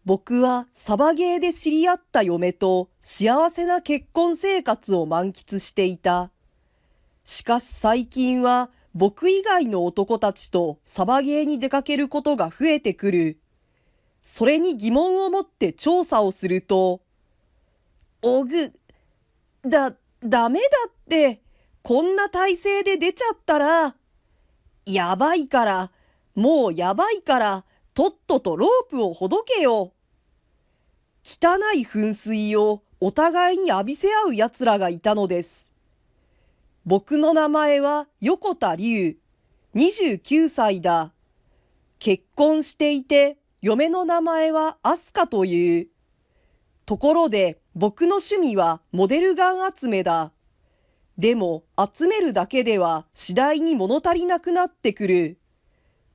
僕はサバゲーで知り合った嫁と幸せな結婚生活を満喫していた。しかし最近は僕以外の男たちとサバゲーに出かけることが増えてくる。それに疑問を持って調査をすると、ダメだって、こんな体勢で出ちゃったら、やばいから、もうやばいから、とっととロープをほどけよ。汚い噴水をお互いに浴びせ合う奴らがいたのです。僕の名前は横田龍、29歳だ。結婚していて、嫁の名前はアスカという。ところで僕の趣味はモデルガン集めだ。でも集めるだけでは次第に物足りなくなってくる。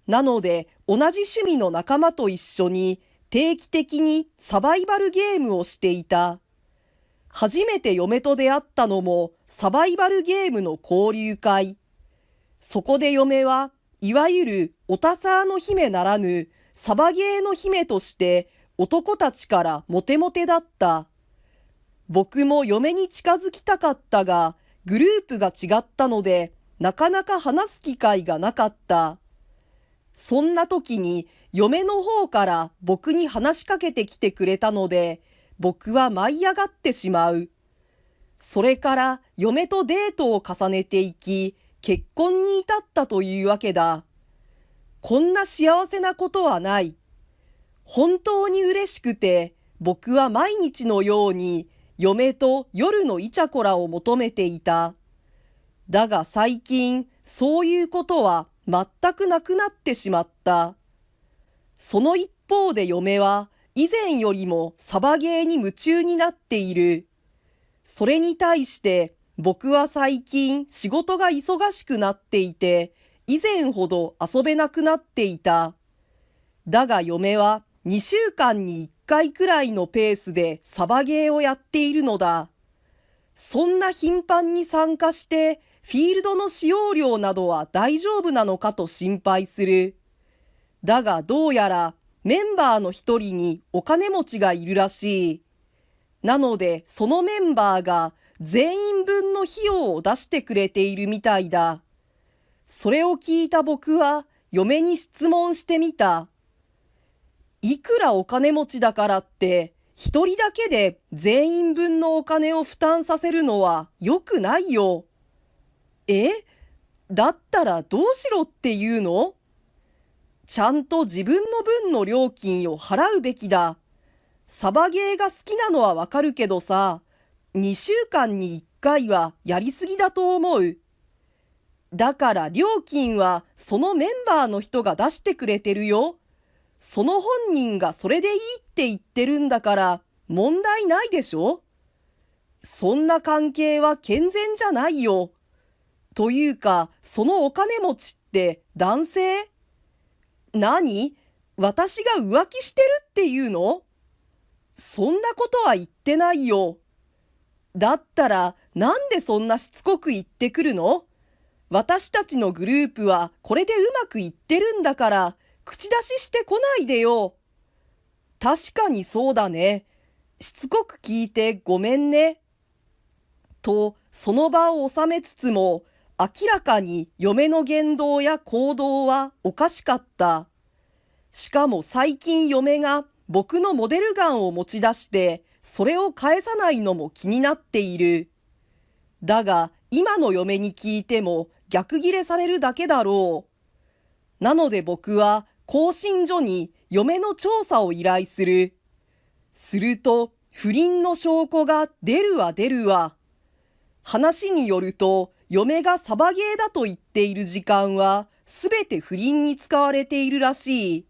なので同じ趣味の仲間と一緒に定期的にサバイバルゲームをしていた。初めて嫁と出会ったのもサバイバルゲームの交流会。そこで嫁はいわゆるオタサーの姫ならぬサバゲーの姫として男たちからモテモテだった。僕も嫁に近づきたかったが、グループが違ったので、なかなか話す機会がなかった。そんな時に嫁の方から僕に話しかけてきてくれたので、僕は舞い上がってしまう。それから嫁とデートを重ねていき、結婚に至ったというわけだ。こんな幸せなことはない。本当に嬉しくて、僕は毎日のように嫁と夜のイチャコラを求めていた。だが最近、そういうことは全くなくなってしまった。その一方で嫁は以前よりもサバゲーに夢中になっている。それに対して僕は最近仕事が忙しくなっていて、以前ほど遊べなくなっていた。だが嫁は2週間に1回くらいのペースでサバゲーをやっているのだ。そんな頻繁に参加してフィールドの使用料などは大丈夫なのかと心配する。だがどうやらメンバーの一人にお金持ちがいるらしい。なのでそのメンバーが全員分の費用を出してくれているみたいだ。それを聞いた僕は嫁に質問してみた。いくらお金持ちだからって一人だけで全員分のお金を負担させるのは良くないよ。だったらどうしろっていうの？ちゃんと自分の分の料金を払うべきだ。サバゲーが好きなのはわかるけどさ、2週間に1回はやりすぎだと思う。だから料金はそのメンバーの人が出してくれてるよ。その本人がそれでいいって言ってるんだから問題ないでしょ？そんな関係は健全じゃないよ。というか、そのお金持ちって男性？何？私が浮気してるっていうの？そんなことは言ってないよ。だったらなんでそんなしつこく言ってくるの？私たちのグループはこれでうまくいってるんだから口出ししてこないでよ。確かにそうだね。しつこく聞いてごめんね。とその場を収めつつも明らかに嫁の言動や行動はおかしかった。しかも最近嫁が僕のモデルガンを持ち出してそれを返さないのも気になっている。だが今の嫁に聞いても逆ギレされるだけだろう。なので僕は更新所に嫁の調査を依頼する。すると不倫の証拠が出るわ。話によると嫁がサバゲーだと言っている時間はすべて不倫に使われているらしい。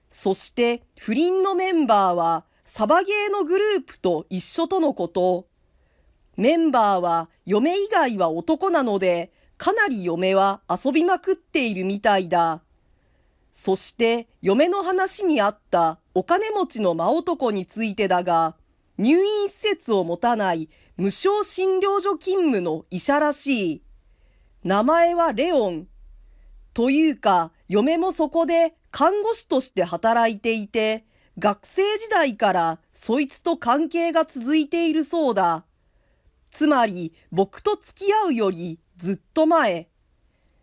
そして不倫のメンバーはサバゲーのグループと一緒とのこと。メンバーは嫁以外は男なのでかなり嫁は遊びまくっているみたいだ。そして嫁の話にあったお金持ちの真男についてだが、入院施設を持たない無償診療所勤務の医者らしい。名前はレオン。というか、嫁もそこで看護師として働いていて、学生時代からそいつと関係が続いているそうだ。つまり僕と付き合うよりずっと前。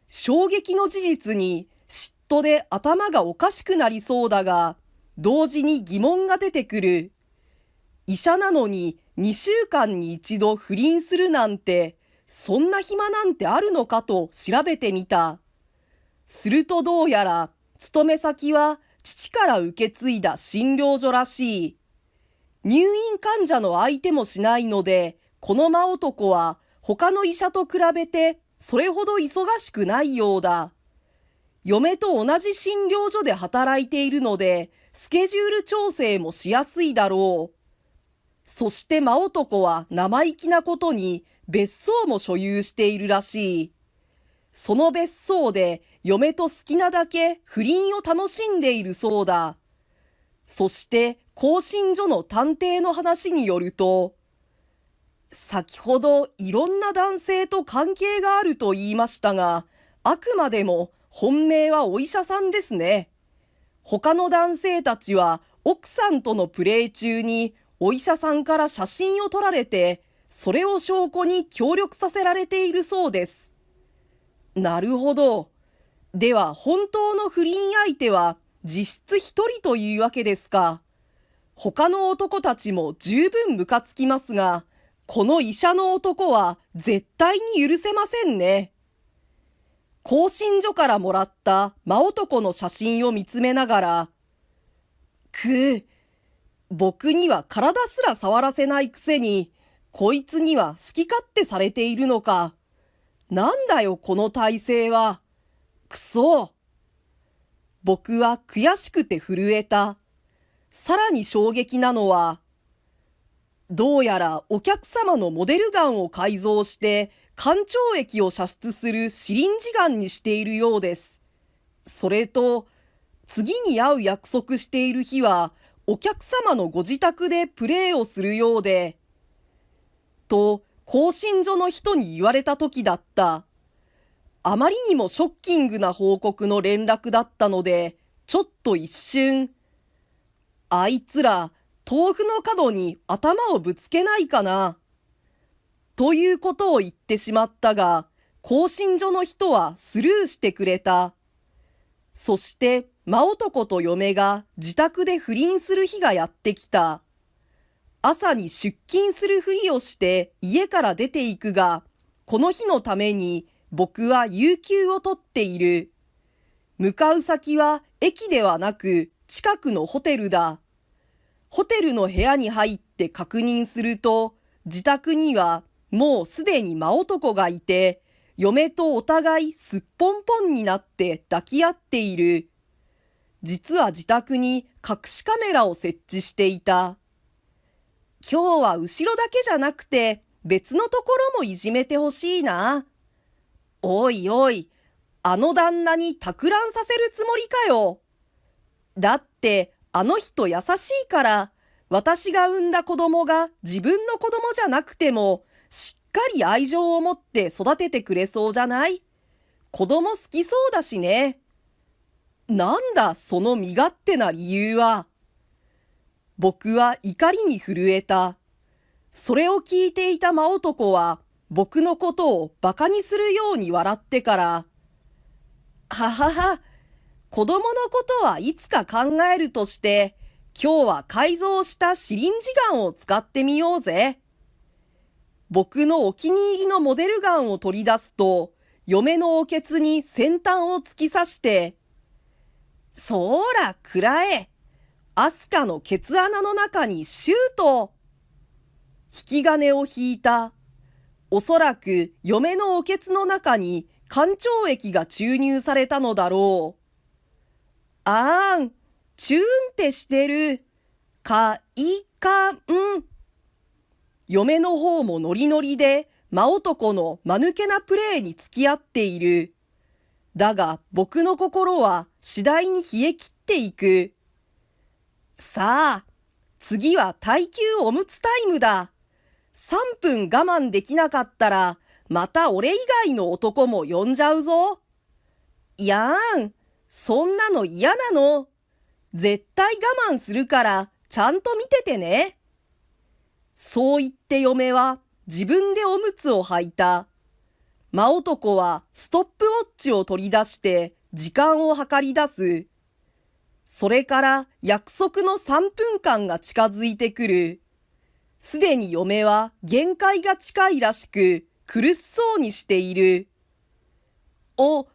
衝撃の事実に嫉妬で頭がおかしくなりそうだが、同時に疑問が出てくる。医者なのに2週間に一度不倫するなんて、そんな暇なんてあるのかと調べてみた。するとどうやら勤め先は父から受け継いだ診療所らしい。入院患者の相手もしないので、この間男は他の医者と比べてそれほど忙しくないようだ。嫁と同じ診療所で働いているので、スケジュール調整もしやすいだろう。そして間男は生意気なことに別荘も所有しているらしい。その別荘で嫁と好きなだけ不倫を楽しんでいるそうだ。そして興信所の探偵の話によると、先ほどいろんな男性と関係があると言いましたが、あくまでも本命はお医者さんですね。他の男性たちは奥さんとのプレー中にお医者さんから写真を撮られて、それを証拠に協力させられているそうです。なるほど。では本当の不倫相手は実質一人というわけですか。他の男たちも十分ムカつきますが、この医者の男は絶対に許せませんね。興信所からもらった真男の写真を見つめながら、僕には体すら触らせないくせに、こいつには好き勝手されているのか。なんだよこの体勢は。くそ。僕は悔しくて震えた。さらに衝撃なのは、どうやらお客様のモデルガンを改造して肝腸液を射出するシリンジガンにしているようです。それと、次に会う約束している日はお客様のご自宅でプレーをするようで、と興信所の人に言われた時だった。あまりにもショッキングな報告の連絡だったので、ちょっと一瞬、あいつら豆腐の角に頭をぶつけないかな。ということを言ってしまったが、興信所の人はスルーしてくれた。そして真男と嫁が自宅で不倫する日がやってきた。朝に出勤するふりをして家から出ていくが、この日のために僕は有給を取っている。向かう先は駅ではなく近くのホテルだ。ホテルの部屋に入って確認すると、自宅にはもうすでに真男がいて、嫁とお互いすっぽんぽんになって抱き合っている。実は自宅に隠しカメラを設置していた。今日は後ろだけじゃなくて別のところもいじめてほしいな。おいおい、あの旦那に托卵させるつもりかよ。だってあの人優しいから、私が産んだ子供が自分の子供じゃなくてもしっかり愛情を持って育ててくれそうじゃない？子供好きそうだしね。なんだその身勝手な理由は。僕は怒りに震えた。それを聞いていた真男は僕のことをバカにするように笑ってから、ははは、子供のことはいつか考えるとして、今日は改造したシリンジガンを使ってみようぜ。僕のお気に入りのモデルガンを取り出すと、嫁のおけつに先端を突き刺して、そーら、くらえ。アスカのケツ穴の中にシュート。引き金を引いた。おそらく嫁のおけつの中に肝腸液が注入されたのだろう。あーん、チューンってしてる。かいかん。嫁の方もノリノリで真男の間抜けなプレーに付き合っている。だが僕の心は次第に冷え切っていく。さあ、次は耐久おむつタイムだ。3分我慢できなかったら、また俺以外の男も呼んじゃうぞ。いやーん、そんなの嫌なの。絶対我慢するからちゃんと見ててね。そう言って嫁は自分でおむつを履いた。真男はストップウォッチを取り出して時間を計り出す。それから約束の3分間が近づいてくる。すでに嫁は限界が近いらしく苦しそうにしている。お、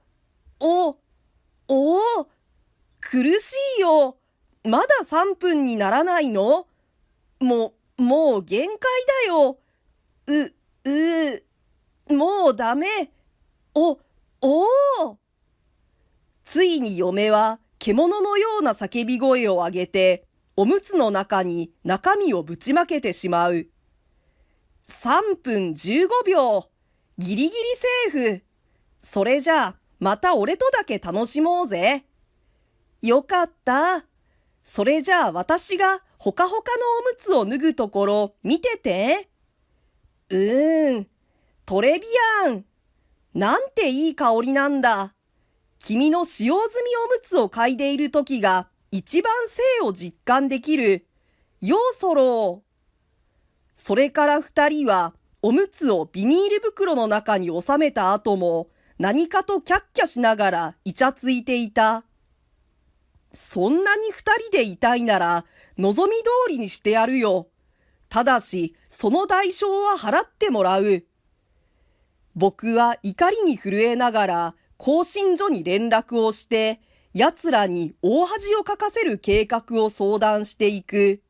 苦しいよ。まだ3分にならないの？もう限界だよ。もうダメ。ついに嫁は獣のような叫び声を上げて、おむつの中に中身をぶちまけてしまう。3分15秒。ギリギリセーフ。それじゃあ、また俺とだけ楽しもうぜ。よかった。それじゃあ私がほかほかのおむつを脱ぐところ見てて。トレビアン。なんていい香りなんだ。君の使用済みおむつを嗅いでいるときが一番性を実感できる。ようそろう。それから二人はおむつをビニール袋の中に収めた後も何かとキャッキャしながらイチャついていた。そんなに二人でいたいなら望み通りにしてやるよ。ただしその代償は払ってもらう。僕は怒りに震えながら更新所に連絡をして、奴らに大恥をかかせる計画を相談していく。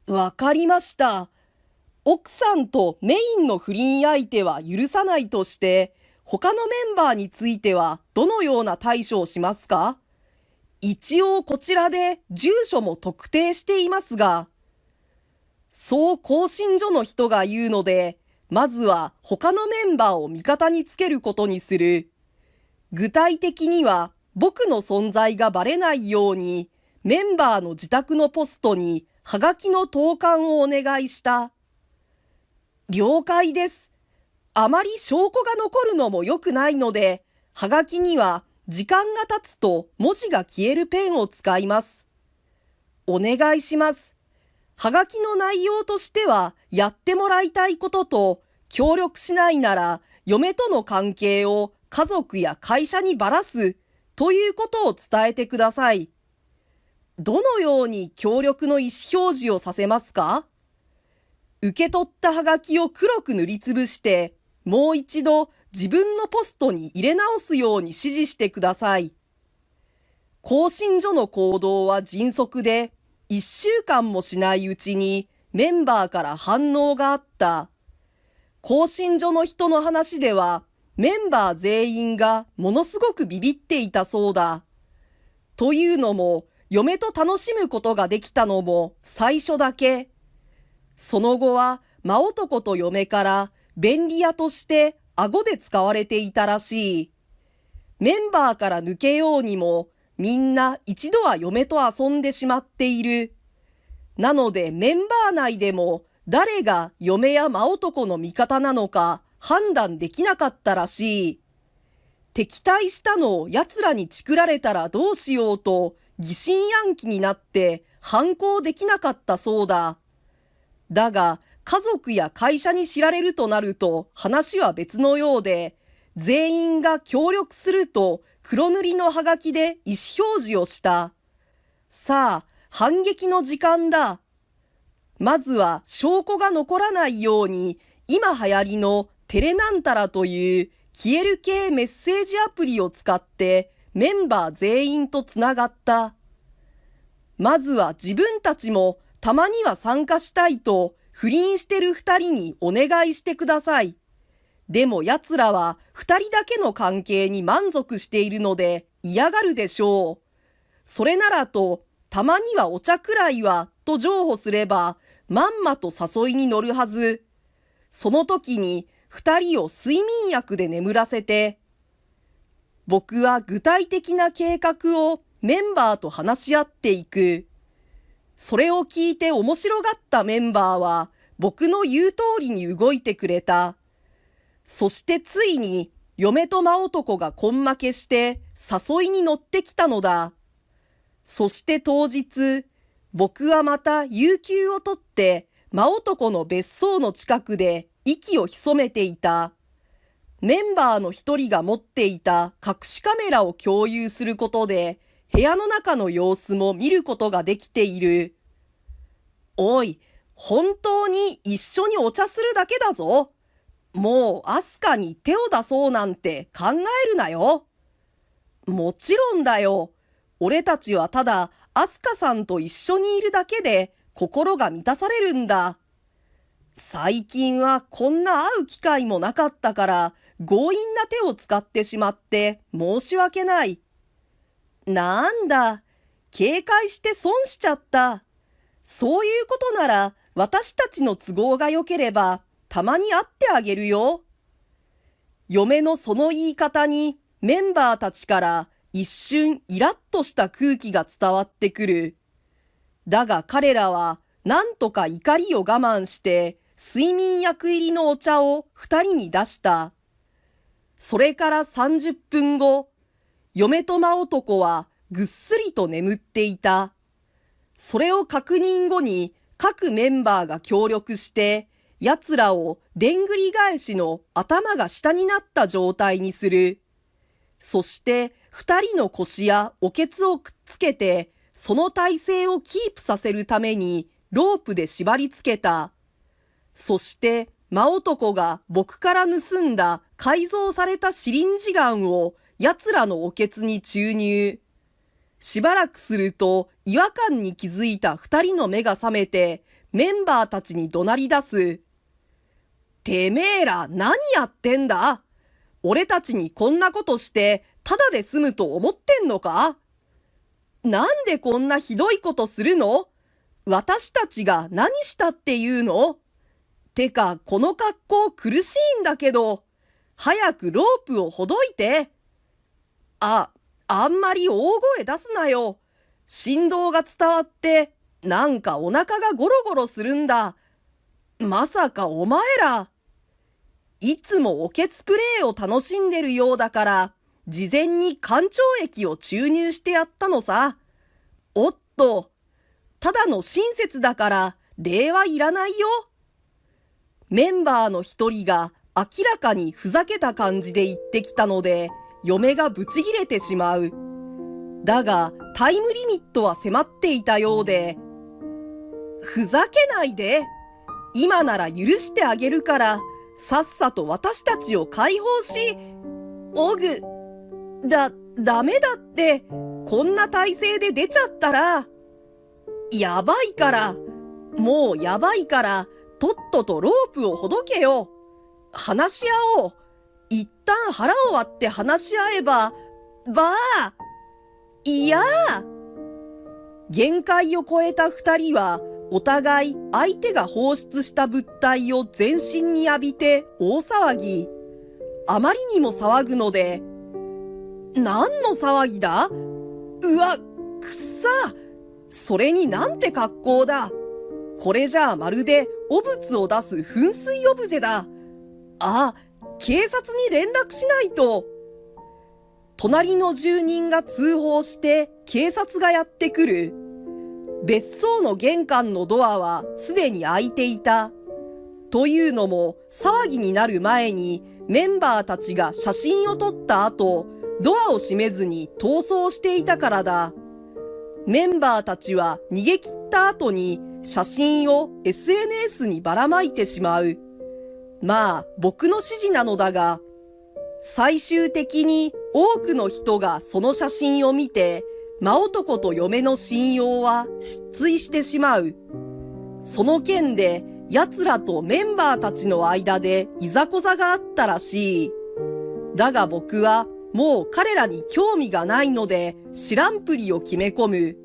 わかりました。奥さんとメインの不倫相手は許さないとして、他のメンバーについてはどのような対処をしますか？一応こちらで住所も特定していますが、そう更新所の人が言うので、まずは他のメンバーを味方につけることにする。具体的には僕の存在がバレないようにメンバーの自宅のポストにハガキの投函をお願いした。了解です。あまり証拠が残るのも良くないので、ハガキには時間が経つと文字が消えるペンを使います。お願いします。はがきの内容としてはやってもらいたいことと、協力しないなら嫁との関係を家族や会社にばらすということを伝えてください。どのように協力の意思表示をさせますか？受け取ったはがきを黒く塗りつぶして、もう一度自分のポストに入れ直すように指示してください。更新所の行動は迅速で、1週間もしないうちにメンバーから反応があった。更新所の人の話では、メンバー全員がものすごくビビっていたそうだ。というのも、嫁と楽しむことができたのも最初だけ。その後は、真男と嫁から便利屋として顎で使われていたらしい。メンバーから抜けようにも、みんな一度は嫁と遊んでしまっている。なのでメンバー内でも誰が嫁や真男の味方なのか判断できなかったらしい。敵対したのを奴らにチクられたらどうしようと疑心暗鬼になって反抗できなかったそうだ。だが家族や会社に知られるとなると話は別のようで、全員が協力すると黒塗りのハガキで意思表示をした。さあ、反撃の時間だ。まずは証拠が残らないように、今流行りのテレナンタラという消える系メッセージアプリを使ってメンバー全員とつながった。まずは自分たちもたまには参加したいと不倫してる二人にお願いしてください。でも奴らは二人だけの関係に満足しているので嫌がるでしょう。それならと、たまにはお茶くらいはと譲歩すれば、まんまと誘いに乗るはず。その時に二人を睡眠薬で眠らせて、僕は具体的な計画をメンバーと話し合っていく。それを聞いて面白がったメンバーは、僕の言う通りに動いてくれた。そしてついに嫁と真男が根負けして誘いに乗ってきたのだ。そして当日、僕はまた有給を取って真男の別荘の近くで息を潜めていた。メンバーの一人が持っていた隠しカメラを共有することで部屋の中の様子も見ることができている。おい、本当に一緒にお茶するだけだぞ。もうアスカに手を出そうなんて考えるなよ。もちろんだよ。俺たちはただアスカさんと一緒にいるだけで心が満たされるんだ。最近はこんな会う機会もなかったから強引な手を使ってしまって申し訳ない。なんだ、警戒して損しちゃった。そういうことなら私たちの都合が良ければたまに会ってあげるよ。嫁のその言い方にメンバーたちから一瞬イラッとした空気が伝わってくる。だが彼らはなんとか怒りを我慢して睡眠薬入りのお茶を二人に出した。それから30分後、嫁と真男はぐっすりと眠っていた。それを確認後に各メンバーが協力して奴らをでんぐり返しの頭が下になった状態にする。そして二人の腰やおけつをくっつけてその体勢をキープさせるためにロープで縛り付けた。そして真男が僕から盗んだ改造されたシリンジガンを奴らのおけつに注入。しばらくすると違和感に気づいた二人の目が覚めてメンバーたちに怒鳴り出す。てめえら何やってんだ？俺たちにこんなことしてただで済むと思ってんのか？なんでこんなひどいことするの？私たちが何したっていうの？てかこの格好苦しいんだけど、早くロープをほどいて。あんまり大声出すなよ。振動が伝わってなんかお腹がゴロゴロするんだ。まさかお前ら。いつもおけつプレイを楽しんでるようだから、事前に干潮液を注入してやったのさ。おっと、ただの親切だから礼はいらないよ。メンバーの一人が明らかにふざけた感じで言ってきたので、嫁がブチギレてしまう。だがタイムリミットは迫っていたようで、ふざけないで。今なら許してあげるから、さっさと私たちを解放し、オグ、ダメだって、こんな体勢で出ちゃったら、やばいから、もうやばいから、とっととロープをほどけよ。話し合おう。一旦腹を割って話し合えば、いやー。限界を超えた二人は、お互い相手が放出した物体を全身に浴びて大騒ぎ。あまりにも騒ぐので、何の騒ぎだ？うわ、くっさ。それになんて格好だ。これじゃあまるで汚物を出す噴水オブジェだ。警察に連絡しないと。隣の住人が通報して警察がやってくる。別荘の玄関のドアはすでに開いていた。というのも騒ぎになる前にメンバーたちが写真を撮った後、ドアを閉めずに逃走していたからだ。メンバーたちは逃げ切った後に写真を SNS にばらまいてしまう。まあ僕の指示なのだが、最終的に多くの人がその写真を見て、真男と嫁の信用は失墜してしまう。その件で奴らとメンバーたちの間でいざこざがあったらしい。だが僕はもう彼らに興味がないので知らんぷりを決め込む。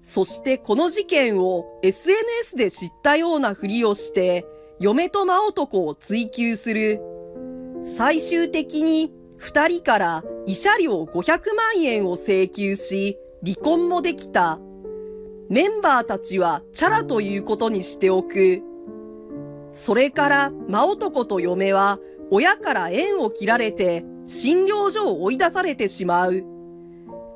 そしてこの事件を SNS で知ったようなふりをして嫁と真男を追及する。最終的に二人から慰謝料500万円を請求し、離婚もできた。メンバーたちはチャラということにしておく。それから真男と嫁は親から縁を切られて診療所を追い出されてしまう。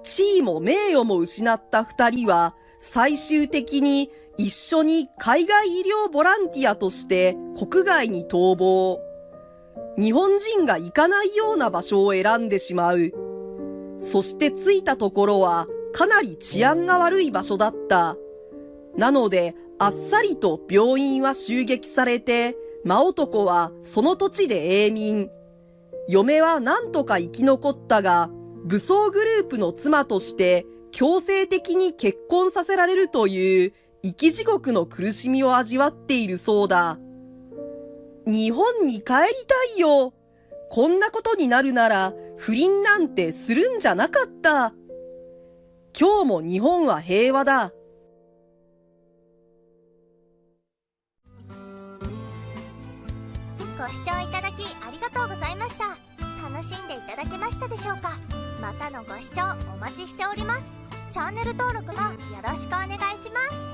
地位も名誉も失った二人は最終的に一緒に海外医療ボランティアとして国外に逃亡。日本人が行かないような場所を選んでしまう。そして着いたところはかなり治安が悪い場所だった。なのであっさりと病院は襲撃されて、真男はその土地で永眠。嫁は何とか生き残ったが、武装グループの妻として強制的に結婚させられるという生き地獄の苦しみを味わっているそうだ。日本に帰りたいよ。こんなことになるなら不倫なんてするんじゃなかった。今日も日本は平和だ。ご視聴いただきありがとうございました。楽しんでいただけましたでしょうか。またのご視聴お待ちしております。チャンネル登録もよろしくお願いします。